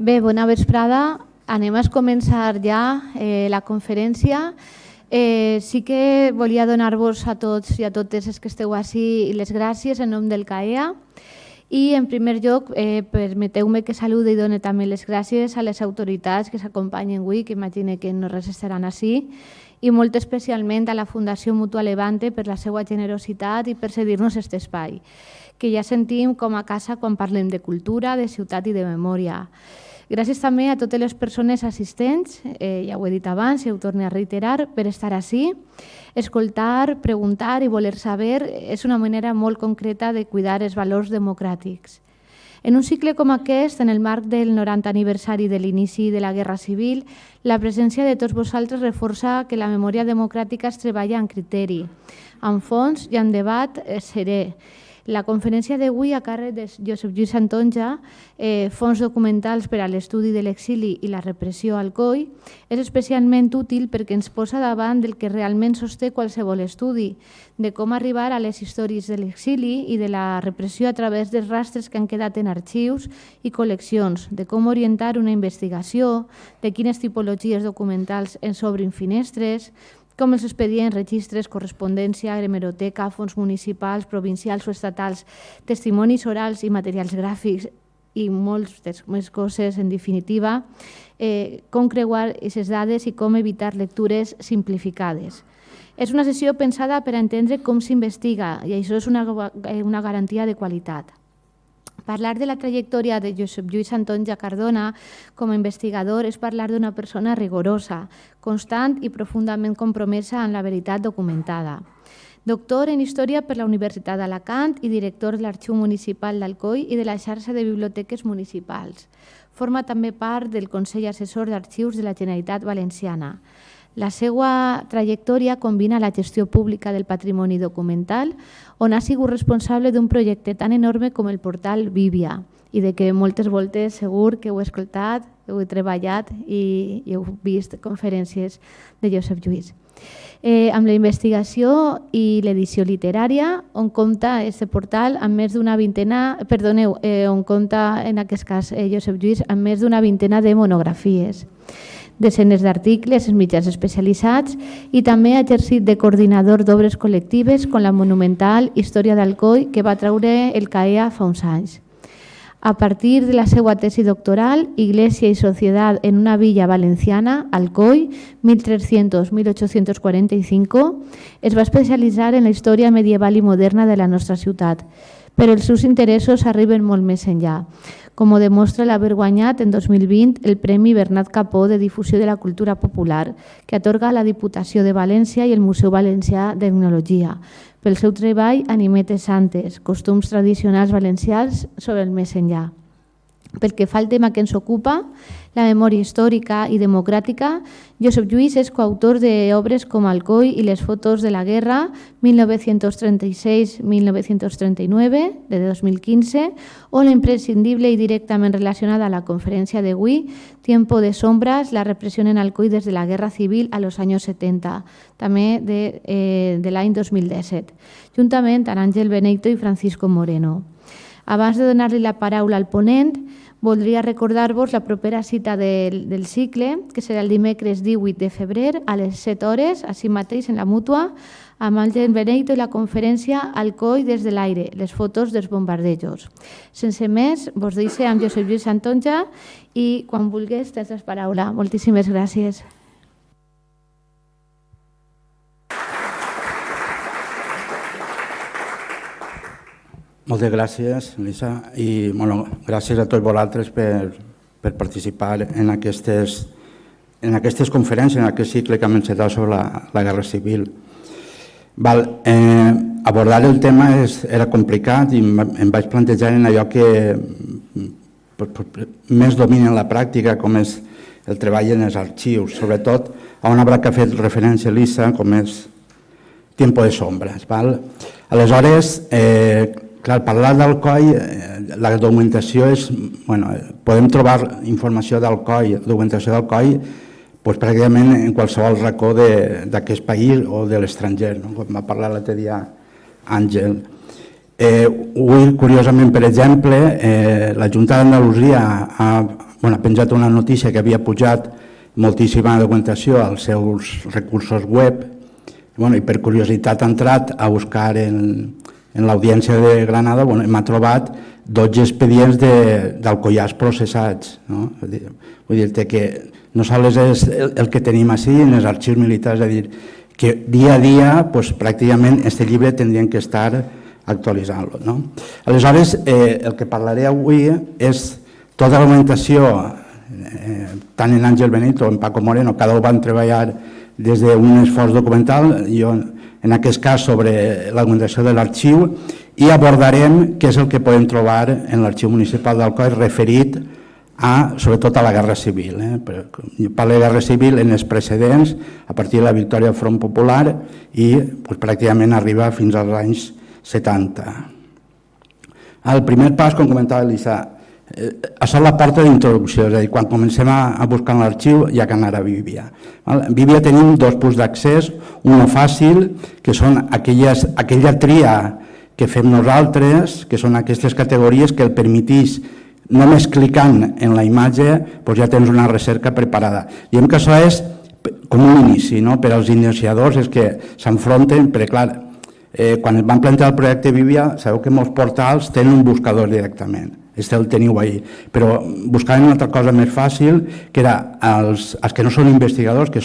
Bé, bona vesprada. Anem a començar ja la conferència. Sí que volia donar-vos a tots i a totes els que esteu ací les gràcies en nom del CAEA. I, en primer lloc, permeteu-me que saludi i doni també les gràcies a les autoritats que s'acompanyen avui, que imagino que no res estaran ací, i molt especialment a la Fundació Mutua Levante per la seva generositat i per cedir-nos aquest espai, que ja sentim com a casa quan parlem de cultura, de ciutat i de memòria. Gràcies també a totes les persones assistents, ja ho he dit abans i ho torno a reiterar, per estar ací. Escoltar, preguntar i voler saber és una manera molt concreta de cuidar els valors democràtics. En un cicle com aquest, en el marc del 90 aniversari de l'inici de la Guerra Civil, la presència de tots vosaltres reforça que la memòria democràtica es treballa amb criteri, amb fons i amb debat serè. La conferència d'avui, a càrrec de Josep Lluís Santonja, Fons documentals per a l'estudi de l'exili i la repressió al COI, és especialment útil perquè ens posa davant del que realment sosté qualsevol estudi, de com arribar a les històries de l'exili i de la repressió a través dels rastres que han quedat en arxius i col·leccions, de com orientar una investigació, de quines tipologies documentals ens obrin finestres, com els expedients, registres, correspondència, hemeroteca, fons municipals, provincials o estatals, testimonis orals i materials gràfics i moltes més coses, en definitiva, com creuar aquestes dades i com evitar lectures simplificades. És una sessió pensada per entendre com s'investiga i això és una garantia de qualitat. Parlar de la trajectòria de Josep Lluís Santonja Cardona com a investigador és parlar d'una persona rigorosa, constant i profundament compromesa en la veritat documentada. Doctor en Història per la Universitat d'Alacant i director de l'Arxiu Municipal d'Alcoi i de la xarxa de biblioteques municipals. Forma també part del Consell Assessor d'Arxius de la Generalitat Valenciana. La seva trajectòria combina la gestió pública del patrimoni documental, on ha sigut responsable d'un projecte tan enorme com el portal Bíblia, i de què moltes voltes segur que heu escoltat, heu treballat i heu vist conferències de Josep Lluís. Amb la investigació i l'edició literària, on compta aquest portal amb més d'una vintena, on compta en aquest cas Josep Lluís amb més d'una vintena de monografies, desenes d'articles en mitjans especialitzats i també ha exercit de coordinador d'obres col·lectives com la monumental Història d'Alcoi que va treure el CAEA fa uns anys. A partir de la seva tesi doctoral, Iglesia y Sociedad en una villa valenciana, Alcoi, 1300-1845, es va especialitzar en la història medieval i moderna de la nostra ciutat, però els seus interessos arriben molt més enllà, com ho demostra l'haver guanyat en 2020 el Premi Bernat Capó de Difusió de la Cultura Popular, que atorga la Diputació de València i el Museu Valencià d'Etnologia, pel seu treball Animetes Santes, costums tradicionals valencians sobre el més enllà. Pel que fa al tema que ens ocupa, la memòria històrica i democràtica, Josep Lluís és coautor d'obres com Alcoi i les fotos de la guerra 1936-1939, de 2015, o la imprescindible i directament relacionada a la conferència d'avui, Tiempo de sombras, la represión en Alcoi desde la guerra civil a los años 70, també de l'any 2017, juntament amb Àngel Benito i Francisco Moreno. Abans de donar-li la paraula al ponent, voldria recordar-vos la propera cita del cicle, que serà el dimecres 18 de febrer a les 7 hores, així mateix en la Mútua, amb Àngel Benito i la conferència Alcoi des de l'aire, les fotos dels bombardejos. Sense més, vos deixo amb Josep Lluís Santonja i quan vulguis tens la paraula. Moltíssimes gràcies. Moltes gràcies, Elisa, i gràcies a tots vosaltres per participar en aquestes conferències, en aquest cicle que hem encetat sobre la Guerra Civil. Abordar el tema era complicat i em vaig plantejar en allò que més domina la pràctica, com és el treball en els arxius, sobretot a una obra que ha fet referència Elisa, com és Tiempo de sombras. Aleshores, clar, parlar d'Alcoi, la documentació és... Podem trobar informació d'Alcoi, documentació d'Alcoi, pràcticament en qualsevol racó d'aquest país o de l'estranger, com va parlar l'altre dia Àngel. Avui, curiosament, per exemple, la Junta d'Andalusia ha penjat una notícia que havia pujat moltíssima documentació als seus recursos web i per curiositat ha entrat a buscar en l'audiència de Granada i m'ha trobat 12 expedients d'alcoiars processats. Vull dir-te que no sols és el que tenim així en els arxius militars, és a dir, que dia a dia pràcticament aquest llibre tindrien que estar actualitzant-lo. Aleshores, el que parlaré avui és tota la documentació, tant en Àngel Benito o en Paco Moreno, cada un van treballar des d'un esforç documental, jo en aquest cas sobre la documentació de l'arxiu, i abordarem què és el que podem trobar en l'arxiu municipal d'Alcoi referit sobretot a la Guerra Civil. Jo parlo de Guerra Civil en els precedents, a partir de la victòria del Front Popular i pràcticament arriba fins als anys 70. El primer pas, com comentava l'Elisa, això és la porta d'introducció, és a dir, quan comencem a buscar en l'arxiu hi ha que anar a Vívia. A Vívia tenim dos punts d'accés, un fàcil, que són aquella tria que fem nosaltres, que són aquestes categories que el permetís, només clicant en la imatge ja tens una recerca preparada. Diem que això és com un inici, per als iniciadors és que s'enfronten, perquè clar, quan van plantejar el projecte Vívia, sabeu que molts portals tenen un buscador directament. El teniu ahí, però buscaven una altra cosa més fàcil, que era els que no són investigadors, que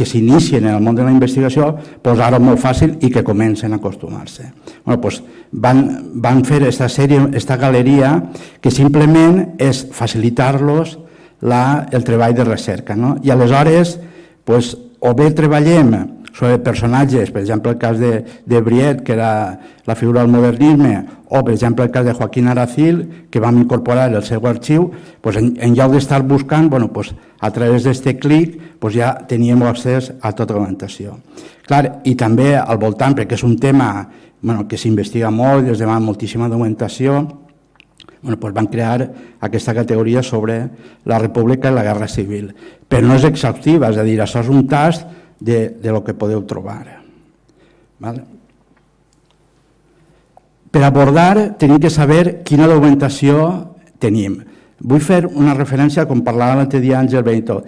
s'inicien en el món de la investigació, posar-ho molt fàcil i que comencen a acostumar-se. Van fer aquesta galeria que simplement és facilitar-los el treball de recerca. I aleshores, o bé treballem sobre personatges, per exemple el cas de Briet, que era la figura del modernisme, o per exemple el cas de Joaquín Aracil, que vam incorporar el seu arxiu, en lloc d'estar buscant, a través d'aquest clic ja teníem accés a tota la documentació. I també al voltant, perquè és un tema que s'investiga molt, es demana moltíssima documentació, van crear aquesta categoria sobre la República i la Guerra Civil. Però no és exhaustiva, és a dir, això és un tast de lo que podeu trobar. Per abordar tenim que saber quina documentació tenim. Vull fer una referència, com parlava l'altre dia Àngel Benito.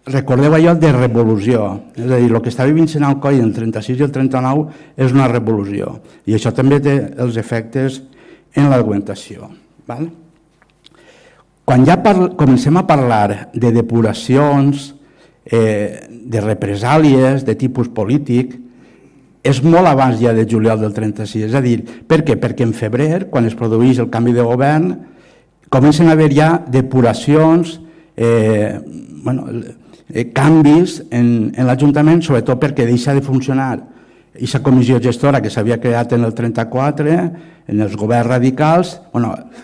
Recordeu allò de revolució, és a dir, el que està vivint en Alcoi el 36 i el 39 és una revolució i això també té els efectes en la documentació. Quan ja comencem a parlar de depuracions, de represàlies de tipus polític, és molt abans ja de juliol del 36, és a dir, per què? Perquè en febrer, quan es produeix el canvi de govern, comencen a haver ja depuracions, canvis en l'Ajuntament, sobretot perquè deixa de funcionar aquesta comissió gestora que s'havia creat en el 34, en els governs radicals,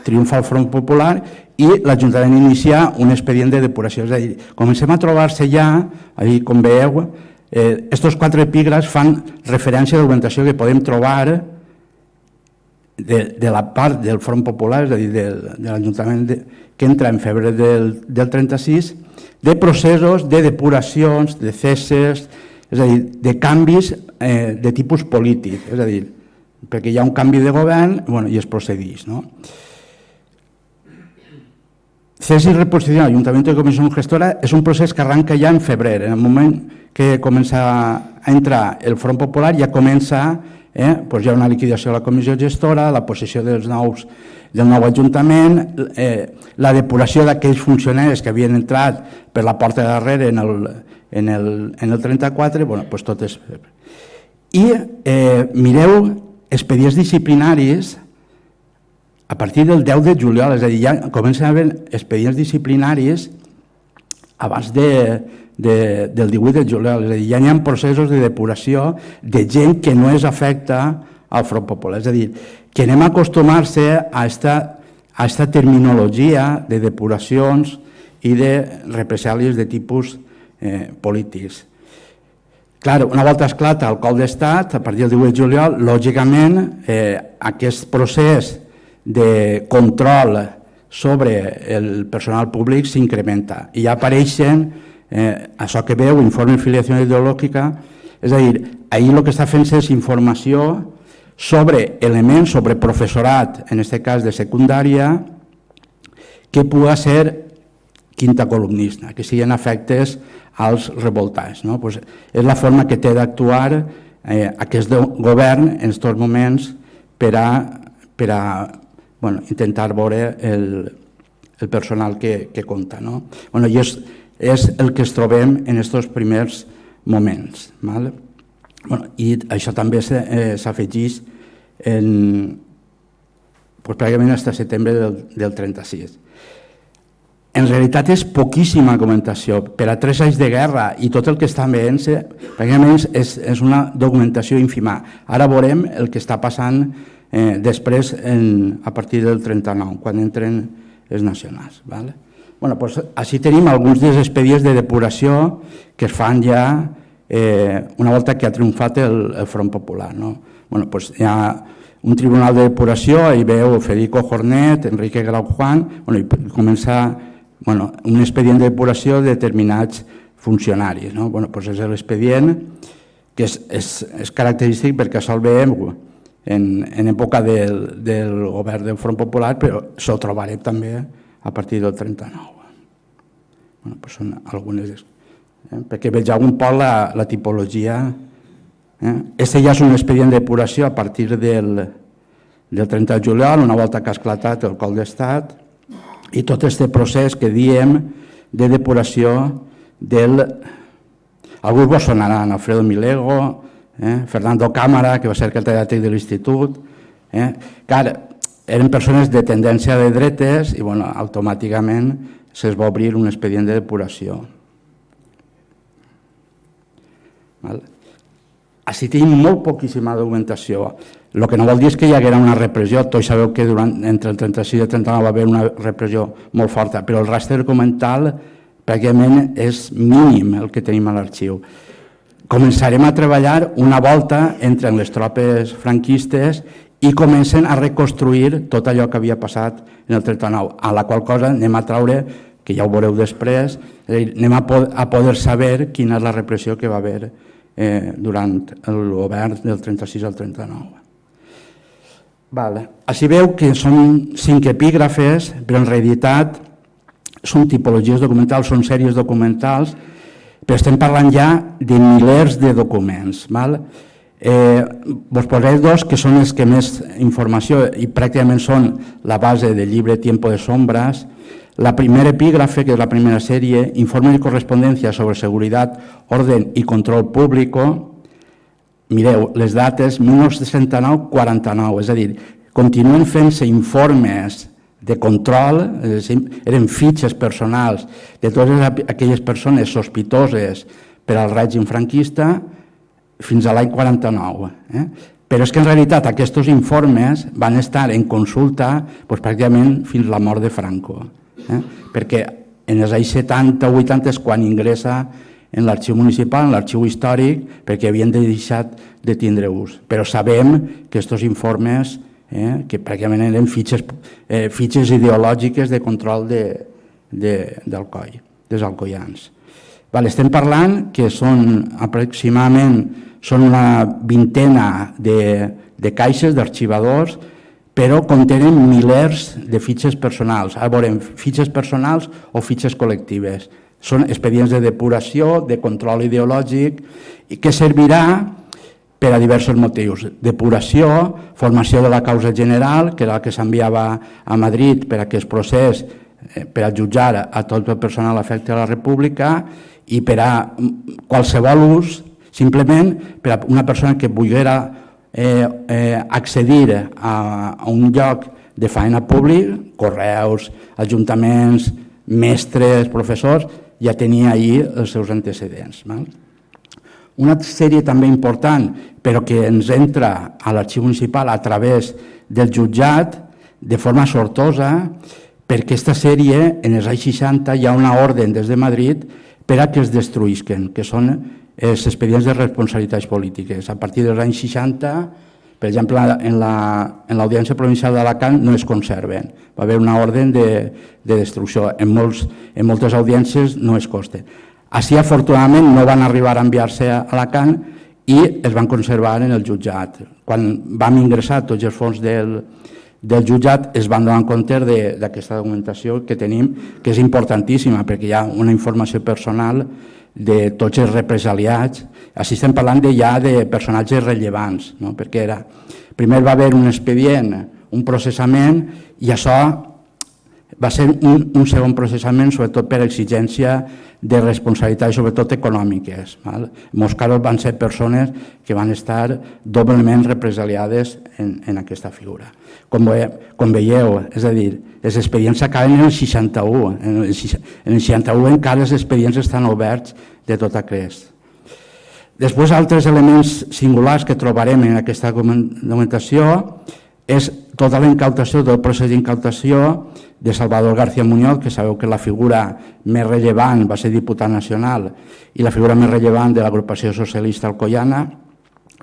triomfa el Front Popular i l'Ajuntament inicia un expedient de depuració. És a dir, comencem a trobar-se ja, com veieu, aquests 4 epígrafs fan referència a la documentació que podem trobar de la part del Front Popular, és a dir, de l'Ajuntament que entra en febrer del 36, de processos, de depuracions, de cesses, és a dir, de canvis de tipus polític, és a dir, perquè hi ha un canvi de govern i es procedeix. Cesi i reposició, Ajuntament de Comissió Gestora, és un procés que arranca ja en febrer. En el moment que comença a entrar el Front Popular ja comença hi ha una liquidació de la comissió gestora, la possessió del nou Ajuntament, la depuració d'aquells funcionaris que havien entrat per la porta de darrere en el 34, tot és... I mireu expedients disciplinaris a partir del 10 de juliol, és a dir, ja comencen a haver expedients disciplinaris abans del 18 de juliol, és a dir, ja hi ha processos de depuració de gent que no es afecta al Front Popular, és a dir, que anem a acostumar-se a aquesta terminologia de depuracions i de represàlies de tipus polítics. Clar, una volta esclata el cop d'estat, a partir del 18 de juliol, lògicament, aquest procés de control sobre el personal públic s'incrementa i ja apareixen això que veu, informe de filiació ideològica, és a dir, ahir el que està fent és informació sobre elements, sobre professorat, en aquest cas de secundària, que pugui ser quinta columnista, que siguin afectes als revoltats. Pues és la forma que té d'actuar aquest govern en aquests moments per a intentar veure el personal que compta. I és el que es trobem en aquests primers moments. I això també s'afegeix pràcticament fins a setembre del 36. En realitat és poquíssima documentació. Per a 3 anys de guerra i tot el que està veient, pràcticament és una documentació ínfima. Ara veurem el que està passant després a partir del 39, quan entren els nacionals. Així tenim alguns dels expedients de depuració que es fan ja una volta que ha triomfat el Front Popular. Hi ha un tribunal de depuració, hi veu Federico Jornet, Enrique Grau Juan, i comença un expedient de depuració de determinats funcionaris. És l'expedient que és característic perquè això el veiem en època del govern del Front Popular, però s'ho trobarem també a partir del 39. Són algunes, perquè vegeu un poc la tipologia. Este ja és un expedient de depuració a partir del 30 de juliol, una volta que ha esclatat el cop d'estat, i tot aquest procés que diem de depuració alguns vos sonaran, Alfredo Milego, Fernando Cámara, que va ser catedràtic de l'Institut, que eren persones de tendència de dretes i automàticament se'ls va obrir un expedient de depuració. Així tenim molt poquíssima documentació. El que no vol dir és que hi haguera una repressió. Tots sabeu que entre el 36 i el 39 va haver una repressió molt forta, però el rastre documental pràcticament és mínim el que tenim a l'arxiu. Començarem a treballar una volta entre les tropes franquistes i comencen a reconstruir tot allò que havia passat en el 39, a la qual cosa anem a traure, que ja ho veureu després, anem a poder saber quina és la repressió que va haver durant el govern del 36 al 39. Així veu que són 5 epígrafes, però en realitat són tipologies documentals, són sèries documentals, però estem parlant ja de milers de documents. Vos posaré 2 que són els que més informació i pràcticament són la base del llibre Tiempo de Sombras. La primera epígrafe, que és la primera sèrie, Informe de correspondencia sobre seguridad, orden y control público. Mireu, les dates 1969-49, és a dir, continuen fent-se informes de control, eren fitxes personals de totes aquelles persones sospitoses per al règim franquista fins a l'any 49. Però és que en realitat aquests informes van estar en consulta pràcticament fins a la mort de Franco, perquè en els anys 70 o 80 és quan ingressa en l'arxiu municipal, en l'arxiu històric, perquè havien deixat de tindre ús. Però sabem que aquests informes, que pràcticament eren fitxes ideològiques de control del coll, dels alcoians. Estem parlant que són aproximadament una vintena de caixes, d'arxivadors, però contenen milers de fitxes personals. Ara veurem fitxes personals o fitxes col·lectives. Són expedients de depuració, de control ideològic, i que servirà per a diversos motius. Depuració, formació de la causa general, que era la que s'enviava a Madrid per a aquest procés, per a jutjar a tot el personal afecte a la República, i per a qualsevol ús, simplement per a una persona que volguera accedir a un lloc de feina públic, correus, ajuntaments, mestres, professors, ja tenia ahir els seus antecedents. Una sèrie també important, però que ens entra a l'arxiu municipal a través del jutjat de forma sortosa, perquè aquesta sèrie, en els anys 60, hi ha una ordre des de Madrid per a que es destruïsquen, que són els expedients de responsabilitats polítiques. A partir dels anys 60, per exemple, en l'Audiència Provincial d'Alacant no es conserven. Va haver una ordre de destrucció. En moltes audiències no es consten. Així, afortunadament, no van arribar a enviar-se a Alacant i es van conservar en el jutjat. Quan vam ingressar tots els fons del jutjat es van donar compte d'aquesta documentació que tenim, que és importantíssima perquè hi ha una informació personal de tots els represaliats. Així estem parlant ja de personatges rellevants, no? Perquè primer va haver un expedient, un processament, i això va ser un segon processament, sobretot per exigència de responsabilitats, sobretot econòmiques. En molts casos van ser persones que van estar doblement represaliades en aquesta figura. Com veieu, és a dir, els expedients s'acaben en el 61. En el 61 encara els expedients estan oberts de tota crest. Després, altres elements singulars que trobarem en aquesta documentació és tota la incautació del procés d'incautació de Salvador García Muñoz, que sabeu que la figura més rellevant va ser diputat nacional i la figura més rellevant de l'agrupació socialista alcoiana.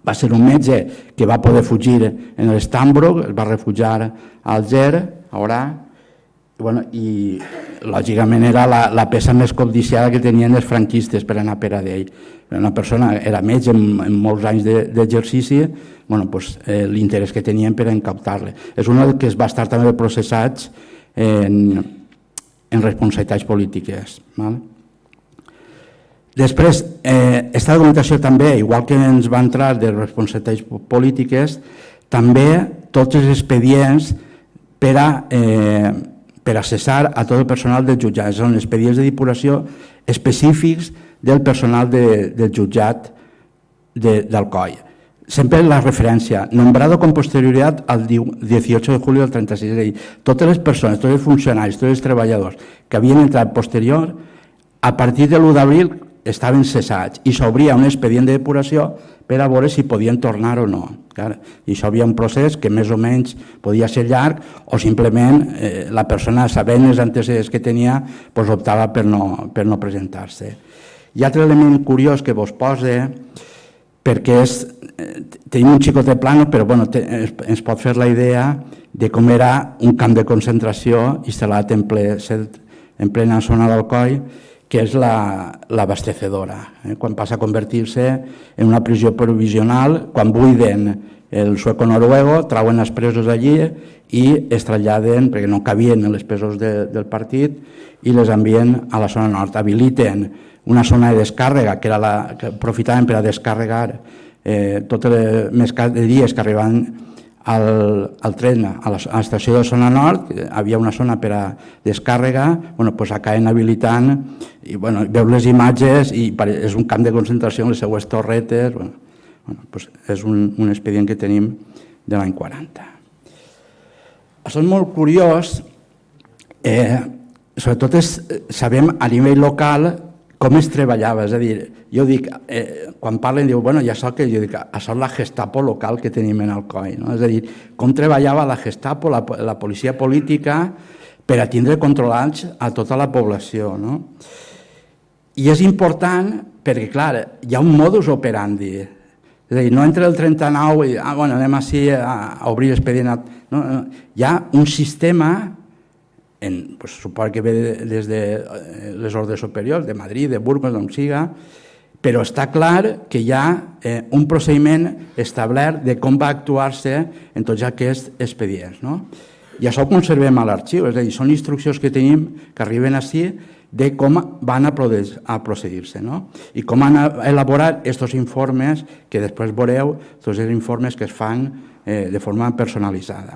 Va ser un metge que va poder fugir en l'Estambro, es va refugiar a Alger, a Orà, i lògicament era la peça més codiciada que tenien els franquistes per anar per a d'ell. Una persona era metge en molts anys d'exercici, l'interès que tenien per incautar-le. És un que es va estar també processats en responsabilitats polítiques. Després, aquesta documentació també, igual que ens va entrar de responsabilitats polítiques, també tots els expedients per a cessar a tot el personal del jutjat. Són expedients de depuració específics del personal del jutjat d'Alcoi. Sempre la referència, nombrado con posterioridad al 18 de julio del 36, és a dir, totes les persones, tots els funcionaris, tots els treballadors que havien entrat posterior, a partir de l'1 d'abril estaven cessats i s'obria un expedient de depuració per a veure si podien tornar o no. I això havia un procés que més o menys podia ser llarg o simplement la persona, sabent els antecedents que tenia, optava per no presentar-se. Hi ha altre element curiós que vos posa, perquè tenim un xicot de plano, però ens pot fer la idea de com era un camp de concentració instal·lat en plena zona d'Alcoi, que és l'abastecedora. Quan passa a convertir-se en una prisió provisional, quan buiden el sueco-noruego, trauen els presos allí i es traslladen, perquè no cabien els presos del partit, i les envien a la zona nord. Habiliten una zona de descàrrega, que aprofitaven per a descarregar totes les mercaderies que arribaven al tren a l'estació de zona nord. Havia una zona per a descàrrega, acaben habilitant, i veu les imatges i és un camp de concentració amb les seues torretes. És un expedient que tenim de l'any 40. Això és molt curiós, sobretot sabem a nivell local com es treballava, és a dir, jo dic, quan parlen, diu, ja sóc que jo dic, això és la Gestapo local que tenim en Alcoi, és a dir, com treballava la Gestapo, la policia política, per a tindre controlats a tota la població. I és important perquè, clar, hi ha un modus operandi, és a dir, no entre el 39 i anem així a obrir expedient, hi ha un sistema, suposo que ve des de les ordres superiors, de Madrid, de Burgos, d'on siga, però està clar que hi ha un procediment establert de com va actuar-se en tots aquests expedients. I això ho conservem a l'arxiu, és a dir, són instruccions que tenim que arriben així de com van a procedir-se i com han elaborat aquests informes que després veureu, tots els informes que es fan de forma personalitzada.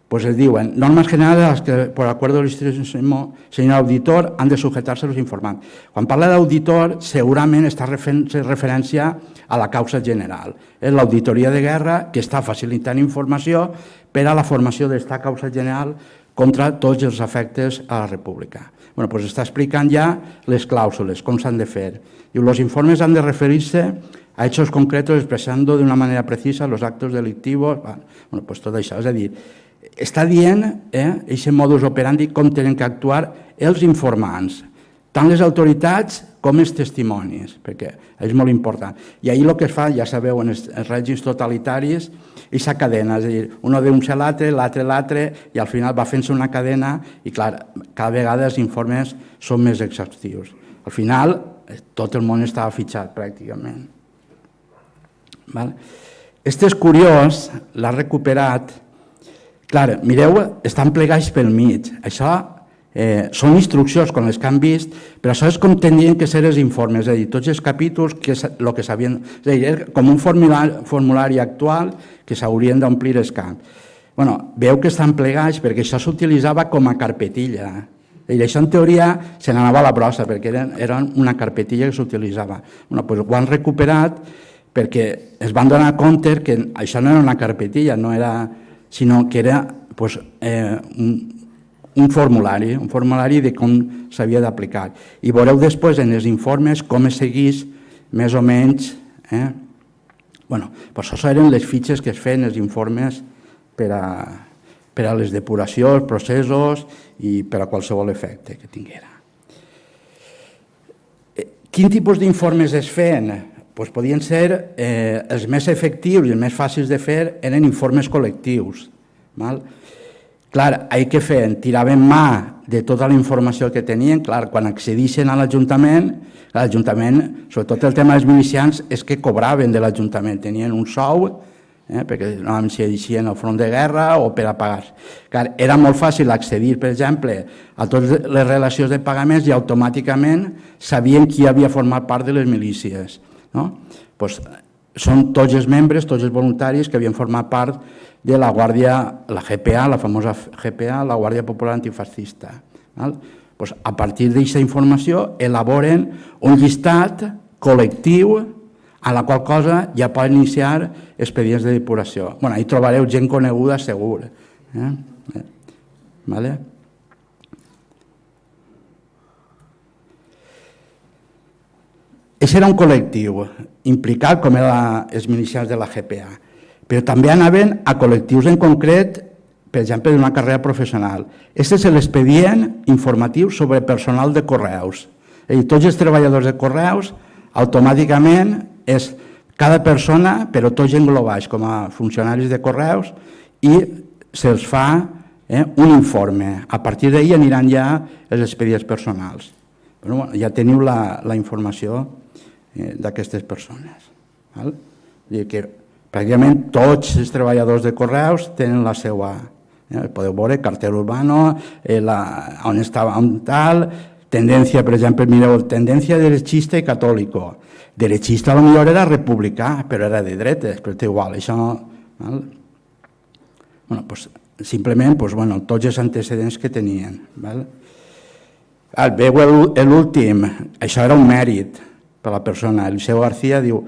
Pues es diuen, normas generales a las que por acuerdo del ilustrísimo señor auditor han de sujetarse los informantes. Quan parla d'auditor segurament està fent referència a la causa general. És l'auditoria de guerra que està facilitant informació per a la formació d'esta causa general contra tots els efectes a la república. Pues està explicant ja les clàusules, com s'han de fer. Diu, los informes han de referirse a hechos concretos expresando de una manera precisa los actos delictivos. Pues tot això, és a dir, està dient aquest modus operandi com tenen que actuar els informants, tant les autoritats com els testimonis, perquè és molt important. I ahir el que es fa, ja sabeu, en els règims totalitaris, aquesta cadena, és a dir, un denuncia l'altre, l'altre, i al final va fent-se una cadena i, clar, cada vegada els informes són més exhaustius. Al final, tot el món estava fitxat, pràcticament. Este és curiós, l'ha recuperat. Clar, mireu, estan plegats pel mig. Això són instruccions com les que han vist, però això és com tenien que ser els informes, és a dir, tots els capítols, el que s'havien... És a dir, com un formulari actual que s'haurien d'omplir els camps. Veu que estan plegats perquè això s'utilitzava com a carpetilla. I això en teoria se n'anava a la brossa perquè era una carpetilla que s'utilitzava. Ho han recuperat perquè es van donar compte que això no era una carpetilla, sinó que era un formulari de com s'havia d'aplicar. I veureu després en els informes com es seguís més o menys. Això eren les fitxes que es feien els informes per a les depuracions, processos i per a qualsevol efecte que tinguera. Quin tipus d'informes es feien? Podien ser els més efectius i els més fàcils de fer eren informes col·lectius. Clar, què feien? Tiraven mà de tota la informació que tenien. Clar, quan accedissin a l'Ajuntament, sobretot el tema dels milicians, és que cobraven de l'Ajuntament. Tenien un sou, perquè normalment s'hi deixien al front de guerra o per a pagar. Clar, era molt fàcil accedir, per exemple, a totes les relacions de pagaments i automàticament sabien qui havia format part de les milícies. Són tots els membres, tots els voluntaris que havien format part de la Guàrdia, la GPA, la famosa GPA, la Guàrdia Popular Antifascista. A partir d'aquesta informació elaboren un llistat col·lectiu a la qual cosa ja poden iniciar expedients de depuració. Hi trobareu gent coneguda segur. Això era un col·lectiu implicat com eren els milicians de la GPA, però també anaven a col·lectius en concret, per exemple, d'una carrera professional. Aquest és l'expedient informatiu sobre personal de correus. És a dir, tots els treballadors de correus, automàticament, és cada persona, però tots englobats com a funcionaris de correus, i se'ls fa un informe. A partir d'ahir aniran ja els expedients personals. Ja teniu la informació d'aquestes persones. Que pràcticament tots els treballadors de correus tenen la seva, podeu veure, carter urbano, on estava, on tal, tendència, per exemple, mireu, tendència derechista i catòlico. Derechista potser era republicà, però era de dretes, però té igual, això no... Simplement, tots els antecedents que tenien. Veu l'últim, això era un mèrit per a la persona. Eliseo García diu,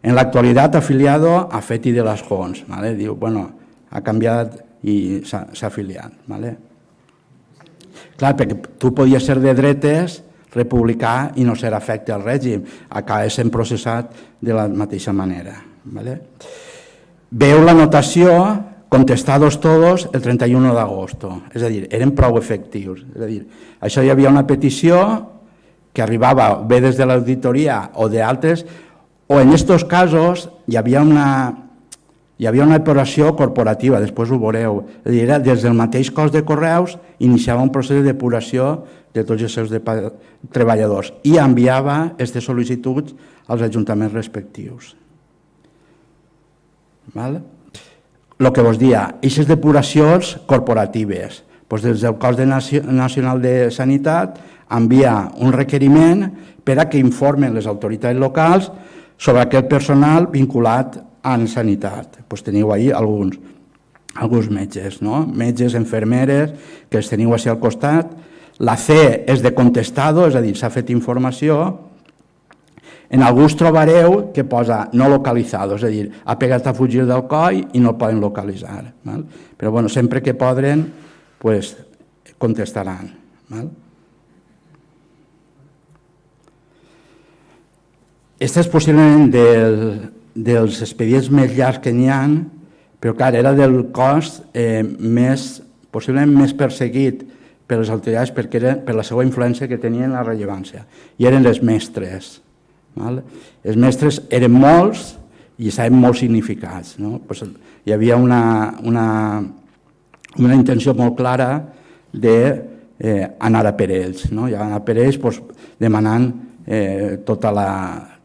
en l'actualitat afiliado a FETI de las Jons. Diu, ha canviat i s'ha afiliat. Clar, perquè tu podies ser de dretes, republicà i no ser afecte al règim. Acaba sent processat de la mateixa manera. Veu la notació contestados todos el 31 d'agosto. És a dir, eren prou efectius. És a dir, això hi havia una petició que arribava bé des de l'auditoria o d'altres, o en aquests casos hi havia una operació corporativa, després ho veureu. És a dir, des del mateix cos de correus iniciava un procés de depuració de tots els seus treballadors i enviava aquestes sol·licituds als ajuntaments respectius. El que vos dia, aquestes depuracions corporatives, des del cos nacional de sanitat envia un requeriment per a que informen les autoritats locals sobre aquest personal vinculat en sanitat. Teniu ahí alguns metges, metges, infermeres, que els teniu així al costat. La C és de contestado, és a dir, s'ha fet informació. En alguns trobareu que posa no localizado, és a dir, ha pegat a fugir del coll i no el poden localitzar. Però sempre que podran, contestaran. Aquest és possiblement dels expedients més llargs que n'hi ha, però clar, era del cos possiblement més perseguit per les autoritats perquè era per la seva influència que tenien la rellevància. I eren els mestres. Els mestres eren molts i estaven molt significats. Hi havia una intenció molt clara d'anar a per ells. Hi va anar per ells demanant tota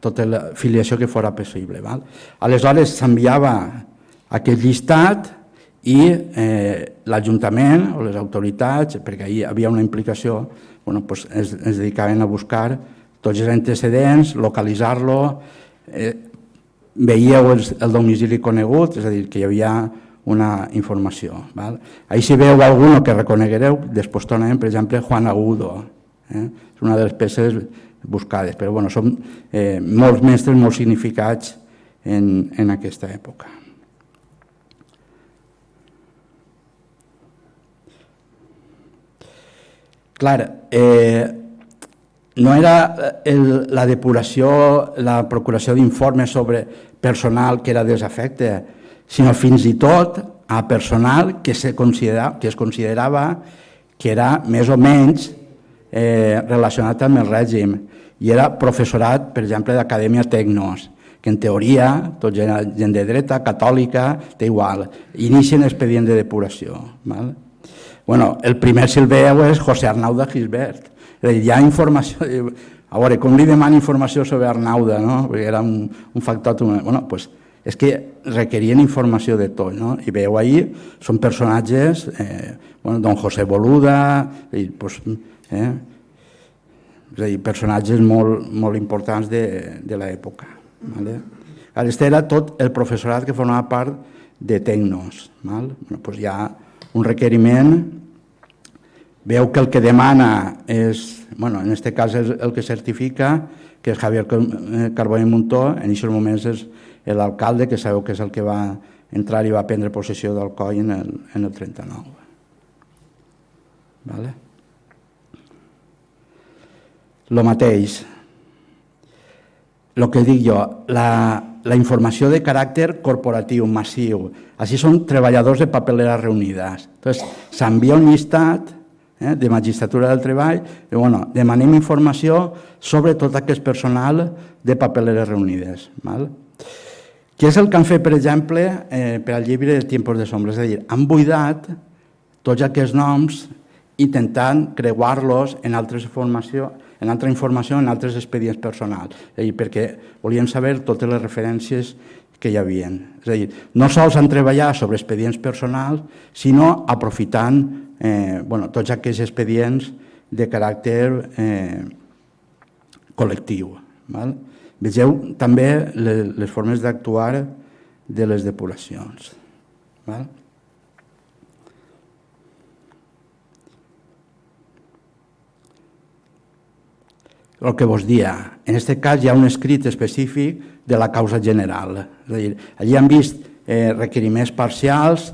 tota la filiació que fos possible. Val? Aleshores s'enviava aquest llistat i l'Ajuntament o les autoritats, perquè ahir havia una implicació, bueno, pues es dedicaven a buscar tots els antecedents, localitzar-lo, veieu el domicili conegut, és a dir, que hi havia una informació. Val? Ahir si veu algú que reconeguereu, després tornarem, per exemple, Juan Agudo. És una de les peces buscades, però bueno, són molts mestres molt significats en aquesta època. Clar, no era la depuració, la procuració d'informes sobre personal que era desafecte, sinó fins i tot a personal que es considerava que era més o menys relacionat amb el règim, i era professorat, per exemple, d'Acadèmia Tecnos, que en teoria tots eren gent de dreta, catòlica, té igual, inicien expedient de depuració. Val? Bueno, el primer, si el veieu, és José Arnauda Gisbert. Hi ha informació, a veure, com li demana informació sobre Arnauda, no? Perquè era un factor... Bueno, doncs és que requerien informació de tot, no? I veieu ahir, són personatges, don José Boluda, és a dir, personatges molt importants de l'època. Aquest era tot el professorat que formava part de Tecnos. Doncs hi ha un requeriment, veu que el que demana és, en aquest cas és el que certifica, que és Javier Carbó i Muntó, en aquests moments és l'alcalde, que sabeu que és el que va entrar i va prendre possessió del COI en el 39. El mateix, el que dic jo, la informació de caràcter corporatiu, massiu, així són treballadors de papeleres reunides. S'envia un llistat de magistratura del treball, demanem informació sobre tot aquest personal de papeleres reunides. Què és el que han fet, per exemple, per al llibre de Tiempos de Sombra? És a dir, han buidat tots aquests noms intentant creuar-los en altra informació, en altres expedients personals, perquè volien saber totes les referències que hi havia. És a dir, no sols han treballat sobre expedients personals, sinó aprofitant tots aquests expedients de caràcter col·lectiu. Vegeu també les formes d'actuar de les depuracions. El que vos dia, en aquest cas hi ha un escrit específic de la causa general. És a dir, allí han vist requeriments parcials,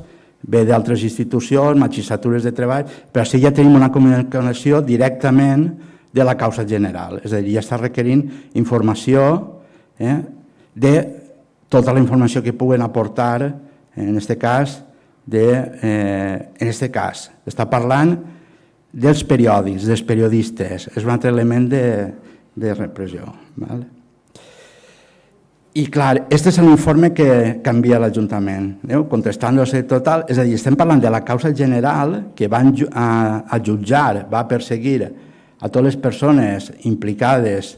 ve d'altres institucions, magistratures de treball, però així ja tenim una comunicació directament de la causa general. És a dir, ja està requerint informació de tota la informació que puguen aportar, en aquest cas, està parlant dels periòdics, dels periodistes. És un altre element de repressió. I clar, aquest és l'informe que canvia l'Ajuntament, contestant-se total, és a dir, estem parlant de la causa general que van a jutjar, va perseguir a totes les persones implicades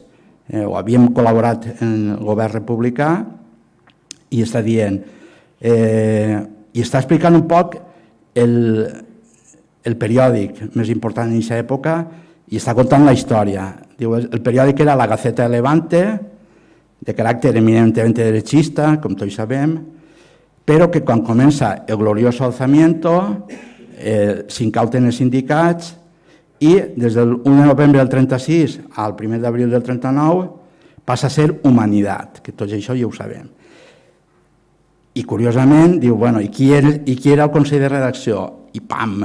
o havien col·laborat en el govern republicà, i està dient, i està explicant un poc el periòdic més important en aquesta època, i està contant la història. El periòdic era la Gaceta de Levante, de caràcter eminentment derechista, com tots sabem, però que quan comença el glorioso alzamiento s'incauten els sindicats i des del 1 de novembre del 36 al 1 d'abril del 39 passa a ser Humanitat, que tots això ja ho sabem. I curiosament diu, bueno, i qui era el Consell de Redacció? I pam,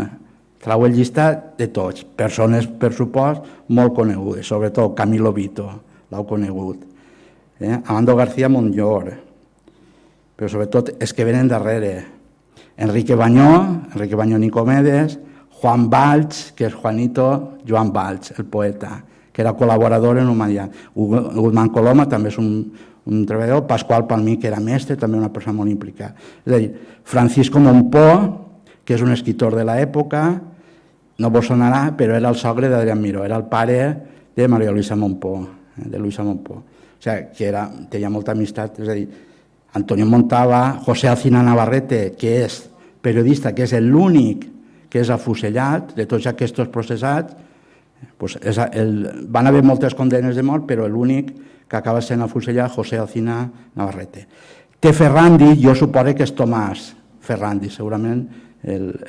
trau el llistat de tots, persones, per supost, molt conegudes, sobretot Camilo Vito, l'heu conegut. Amando García Montllor, però sobretot els que venen darrere, Enrique Bañó Nicomedes, Juan Valls, que és Joan Valls, el poeta, que era col·laborador en Humanitat. Guzmán Coloma també és un treballador, Pasqual Palmí, que era mestre, també una persona molt implicada. És a dir, Francisco Mompó, que és un escritor de l'època, no vos sonarà, però era el sogre d'Adrián Miró, era el pare de María Luisa Mompó, de Luisa Mompó. O sigui, que tenia molta amistat, és a dir, Antonio Montava, José Alcina Navarrete, que és periodista, que és l'únic que és afusellat de tots aquests processats, van haver moltes condenes de mort, però l'únic que acaba sent afusellat, José Alcina Navarrete. Té Ferrandi, jo suposo que és Tomàs Ferrandi, segurament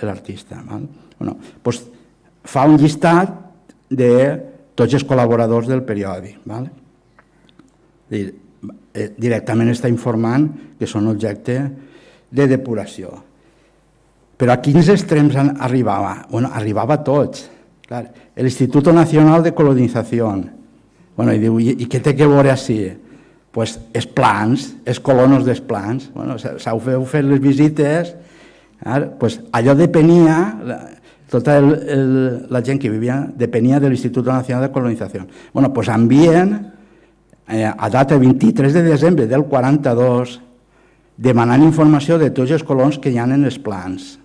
l'artista. Fa un llistat de tots els col·laboradors del periòdic. Directament està informant que són objecte de depuració. Però a quins extrems arribava? Arribava a tots. L'Instituto Nacional de Colonización. I diu, i què té que veure així? Doncs els plans, els colonos dels plans. S'heu fet les visites, allò depenia, tota la gent que vivia depenia de l'Instituto Nacional de Colonización. Doncs envien a data 23 de desembre del 42 demanant informació de tots els colons que hi ha en els plans.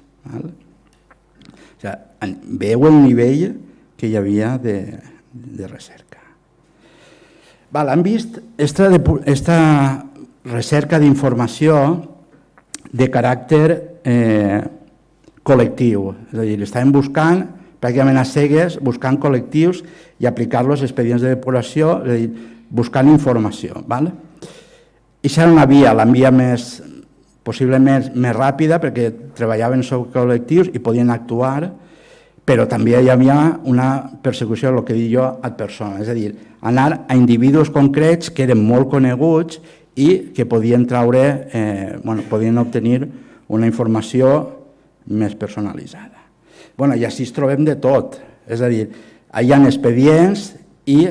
Veu el nivell que hi havia de recerca. Han vist aquesta recerca d'informació de caràcter col·lectiu, és a dir, estàvem buscant pràcticament a cegues, buscant col·lectius i aplicar-los a expedients de depuració, és a dir, buscant informació. Això era una via, la via possiblement més ràpida, perquè treballaven sobre col·lectius i podien actuar, però també hi havia una persecució, el que dic jo, ad persona, és a dir, anar a individus concrets que eren molt coneguts i que podien podien obtenir una informació més personalitzada. I així es trobem de tot, és a dir, hi ha expedients i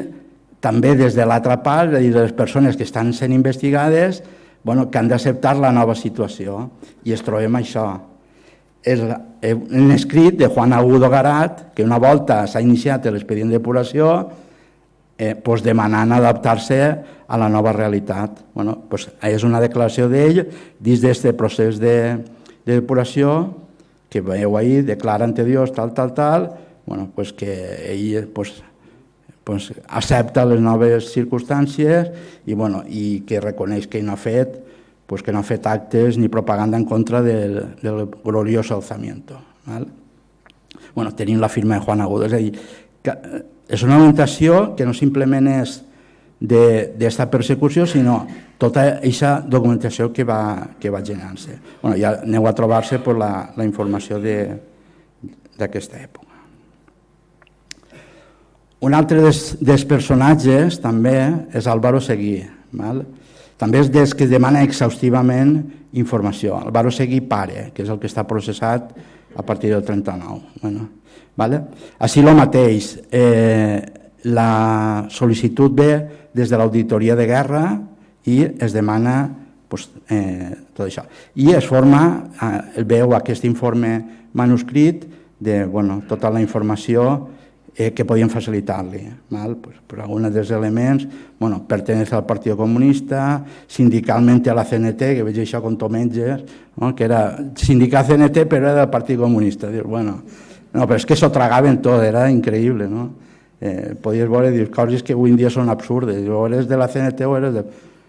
també des de l'altra part, és a dir, les persones que estan sent investigades, que han d'acceptar la nova situació, i es trobem això. És un escrit de Juan Agudo Garat, que una volta s'ha iniciat l'expedient de depuració, demanant adaptar-se a la nova realitat. És una declaració d'ell dins d'aquest procés de depuració, que veieu ahir, declara ante Dios, tal, que ell accepta les noves circumstàncies i que reconeix que no ha fet actes ni propaganda en contra del glorioso alzamiento. Tenim la firma de Juan Agudo, és a dir, és una orientació que no simplement és d'aquesta persecució, sinó tota aquesta documentació que va generant-se. Ja aneu a trobar-se la informació d'aquesta època. Un altre dels personatges també és Álvaro Seguí. També és dels que demana exhaustivament informació. Álvaro Seguí pare, que és el que està processat a partir del 39. Així el mateix, la sol·licitud ve des de l'Auditoria de Guerra i es demana tot això. I es forma, veu aquest informe manuscrit de tota la informació que podien facilitar-li. Per alguns dels elements, pertenece al Partit Comunista, sindicalment a la CNT, que veig això com Tometges, que era sindical CNT però era del Partit Comunista. Però és que s'ho tragaven tot, era increïble. Podies veure coses que avui en dia són absurdes. O eres de la CNT o eres de...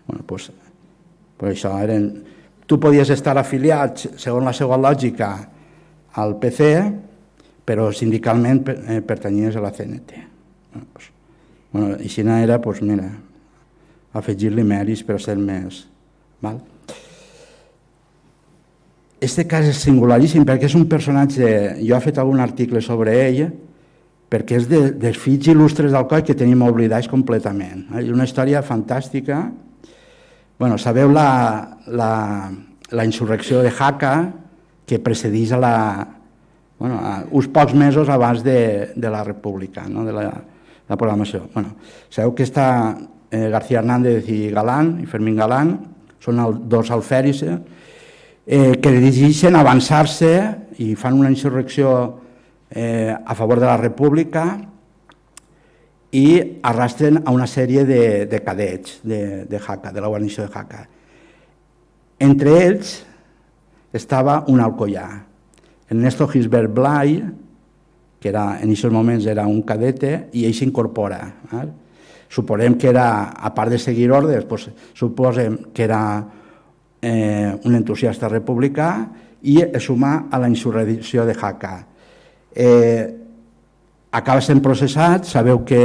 Doncs això eren... Tu podies estar afiliat, segons la seva lògica, al PC, però sindicalment pertanyies a la CNT. I si no era, afegir-li mèrits per ser més... Este cas és singularíssim perquè és un personatge... Jo he fet algun article sobre ell, perquè és dels fills il·lustres d'Alcoi que tenim oblidats completament. És una història fantàstica. Sabeu la insurrecció de Jaca, que precedeix a uns pocs mesos abans de la República, de la programació. Sabeu que està García Hernández i Galán, i Fermín Galán, són dos alfèrices, que decideixen avançar-se i fan una insurrecció a favor de la República i arrastren a una sèrie de cadets de Jaca, de la guarnició de Jaca. Entre ells estava un alcoià, Ernesto Gisbert Blay, que en aquests moments era un cadete, i ell s'incorpora. suposem que era, a part de seguir ordres, suposem que era un entusiasta republicà i es suma a la insurrecció de Jaca. Acaba sent processat, sabeu que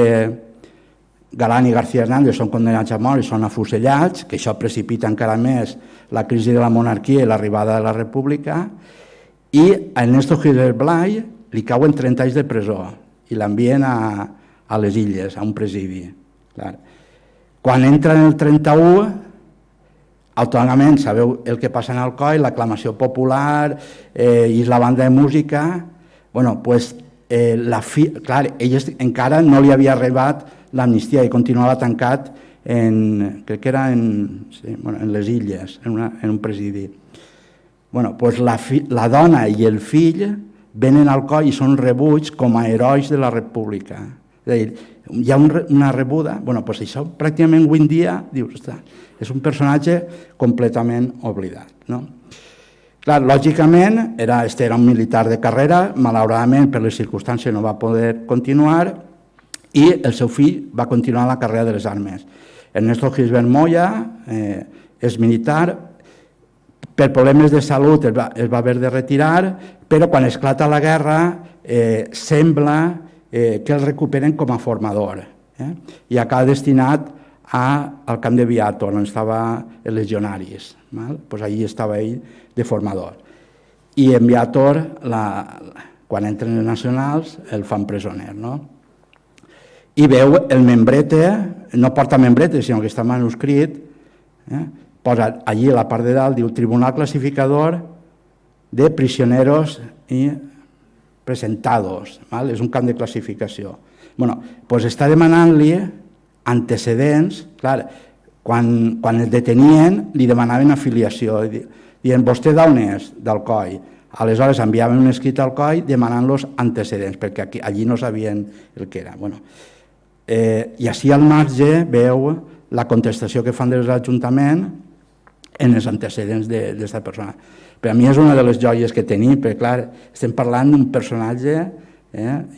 Galán i García Hernández són condenats a mort i són afusellats, que això precipita encara més la crisi de la monarquia i l'arribada de la república, i a Ernesto Gilbert Blay li cauen 30 anys de presó i l'envien a les Illes, a un presidi. Clar. Quan entra en el 31, autònomament sabeu el que passa en Alcoi, l'aclamació popular i la banda de música. Bueno, doncs, clar, ell encara no li havia arribat l'amnistia i continuava tancat crec que era en les Illes, en un presidi. Bueno, doncs la dona i el fill venen al Alcoi i són rebuts com a herois de la república. És a dir, hi ha una rebuda, doncs això pràcticament avui en dia, dius, és un personatge completament oblidat. Clar, lògicament, este era un militar de carrera, malauradament per les circumstàncies no va poder continuar i el seu fill va continuar la carrera de les armes. Ernesto Gilbert Moya és militar, per problemes de salut es va haver de retirar, però quan esclata la guerra sembla que el recuperen com a formador i acaba destinat al camp de Viator, on estaven els legionaris. Allí estava ell de formador. I en Viator, quan entren els nacionals, el fan presoner. I veu el membrete, no porta membrete, sinó que està manuscrit, posa allí a la part de dalt, diu Tribunal Clasificador de Prisioneros i Presentados. És un camp de classificació. Doncs està demanant-li antecedents. Clar, quan el detenien li demanaven afiliació, dient vostè d'on és? D'Alcoi. Aleshores enviaven un escrit al COI demanant-los antecedents, perquè allí no sabien el que era. I així al marge veu la contestació que fan des de l'Ajuntament en els antecedents d'aquesta persona. Per a mi és una de les joies que tenim, perquè clar, estem parlant d'un personatge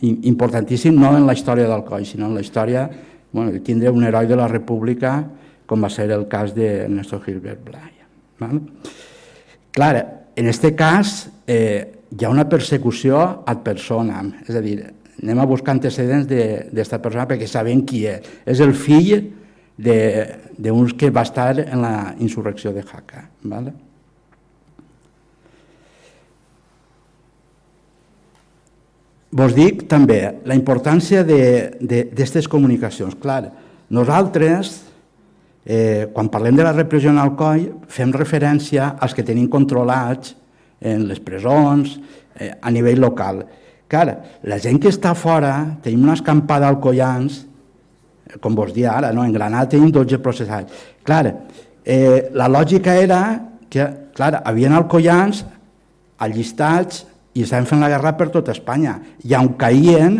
importantíssim, no en la història del COI, sinó en la història de tindre un heroi de la República, com va ser el cas d'Ernesto Gilbert Blay. Clar, en aquest cas hi ha una persecució ad personam, és a dir, anem a buscar antecedents d'aquesta persona perquè sabem qui és. És el fill d'un que va estar en la insurrecció de Jaca. Vos dic també la importància d'aquestes comunicacions. Clar, nosaltres, quan parlem de la repressió en Alcoi, fem referència als que tenim controlats en les presons, a nivell local. Clar, la gent que està fora, tenim una escampada alcoians, com vos dic ara, en Granada tenim 12 processats. Clar, la lògica era que, clar, havien alcoians allistats i estaven fent la guerra per tot Espanya. I on caïen,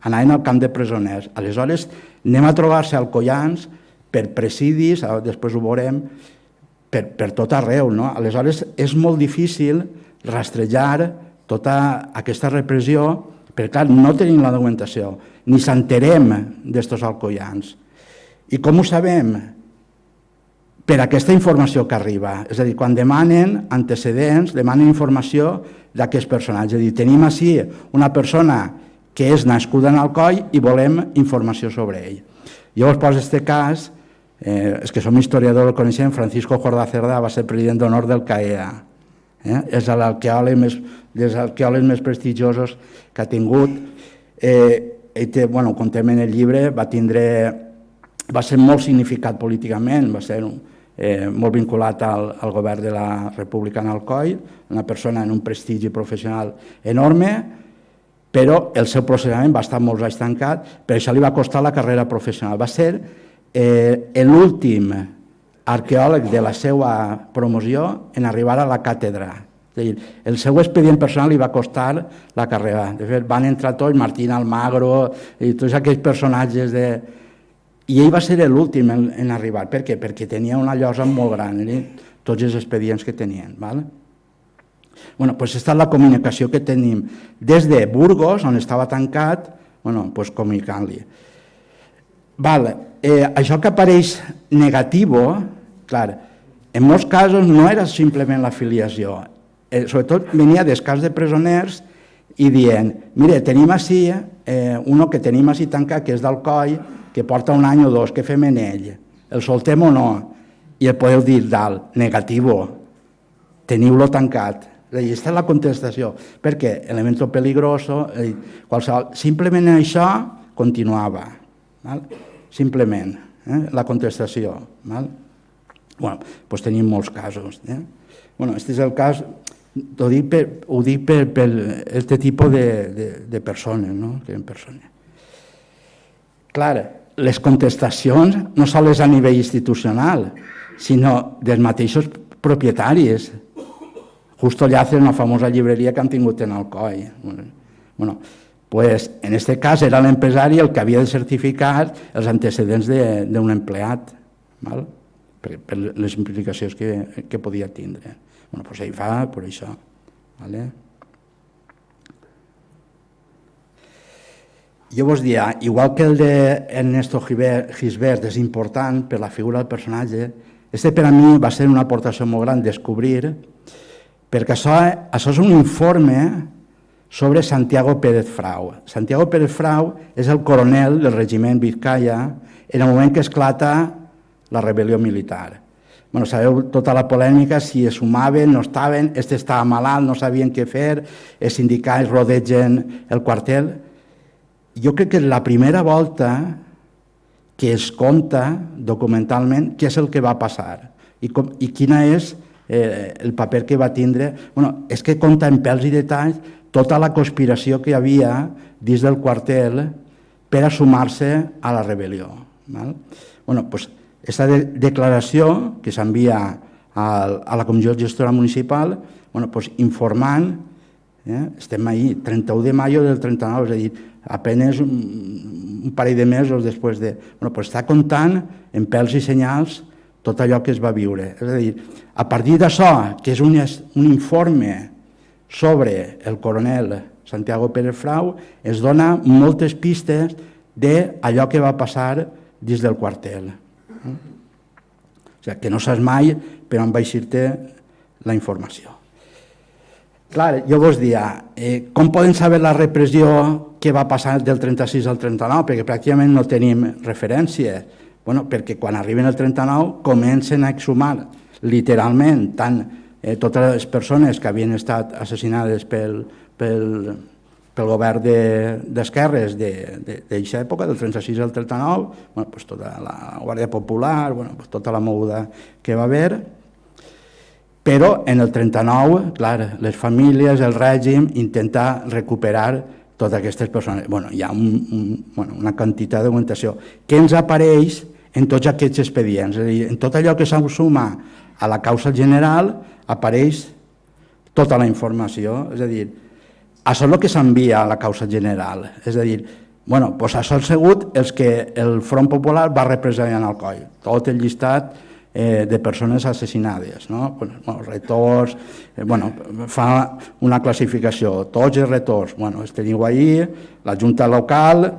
anaven al camp de presoners. Aleshores, anem a trobar-se alcoians per presidis, després ho veurem, per tot arreu. Aleshores, és molt difícil rastrejar tota aquesta repressió, perquè clar, no tenim la documentació, ni s'enterem d'estos alcoians. I com ho sabem? Per aquesta informació que arriba. És a dir, quan demanen antecedents, demanen informació d'aquest personatge. És a dir, tenim així una persona que és nascuda en Alcoi i volem informació sobre ell. Jo us poso aquest cas, és que som historiadors, el coneixem, Francisco Jordà Cerdà va ser president d'honor del CAEA. És l'arqueòleg més prestigiosos que ha tingut. Ho contem en el llibre, va ser molt significat políticament, va ser molt vinculat al govern de la República en Alcoi, una persona en un prestigi professional enorme, però el seu processament va estar molts anys tancat, per això li va costar la carrera professional. Va ser l'últim arqueòleg de la seva promoció en arribar a la càtedra. És a dir, el seu expedient personal li va costar la carrera. De fet, van entrar tots, Martín Almagro i tots aquells personatges I ell va ser l'últim en arribar. Per què? Perquè tenia una llosa molt gran, tots els expedients que tenien. Aquesta és la comunicació que tenim des de Burgos, on estava tancat, comunicant-li. Això que apareix negatiu, clar, en molts casos no era simplement l'afiliació, sobretot venia dels cas de presoners i dient, mire, tenim així uno que tenim així tancat, que és d'Alcoi, que porta 1 any o 2, què fem en ell? El soltem o no? I el podeu dir dalt, negatiu, teniu-lo tancat. Aquesta és la contestació, perquè elemento peligroso, qualsevol, simplement això continuava, simplement, la contestació. Doncs tenim molts casos. Aquest és el cas, ho dic per aquest tipus de persones. Clar, les contestacions no sols a nivell institucional, sinó dels mateixos propietaris. Justo Llàcer, una famosa llibreria que han tingut en Alcoi. En aquest cas era l'empresari el que havia de certificar els antecedents d'un empleat, per les implicacions que podia tindre. Ell fa per això. Jo vos diria, igual que el d'Ernesto Gisbert és important per la figura del personatge, per a mi va ser una aportació molt gran descobrir, perquè això és un informe sobre Santiago Pérez Frau. Santiago Pérez Frau és el coronel del regiment Vizcaya en el moment que esclata la rebel·lió militar. Sabeu tota la polèmica, si es sumaven, no estaven, estava malalt, no sabien què fer, els sindicats rodegen el quartel. Jo crec que és la primera volta que es conta documentalment què és el que va passar i quin és el paper que va tindre. És que conta en pèls i detalls tota la conspiració que hi havia dins del quartel per a sumar-se a la rebel·lió. Aquesta declaració que s'envia a la Comissió Gestora Municipal, informant, estem ahir, 31 de maio del 39, és a dir, apenas un parell de mesos després de... Està contant en pèls i senyals tot allò que es va viure. És a dir, a partir d'això, que és un informe sobre el coronel Santiago Pérez Frau, es dona moltes pistes d'allò que va passar dins del quartel. O sigui, que no saps mai per on va eixir-te la informació. Clar, jo vos diria, com podem saber la repressió que va passar del 36 al 39? Perquè pràcticament no tenim referències. Perquè quan arriben al 39 comencen a exhumar literalment tant totes les persones que havien estat assassinades pel govern d'esquerres d'aquesta època, del 36 al 39, tota la Guàrdia Popular, tota la moguda que va haver. Però en el 39, clar, les famílies, el règim, intenta recuperar totes aquestes persones. Hi ha una quantitat de documentació que ens apareix en tots aquests expedients. És a dir, en tot allò que s'ha suma a la causa general apareix tota la informació. És a dir, això és el que s'envia a la causa general. És a dir, això han sigut els que el Front Popular va represaliar en Alcoi. Tot el llistat de persones assassinades, retors, fa una classificació, tots els retors, teniu ahí la Junta Local,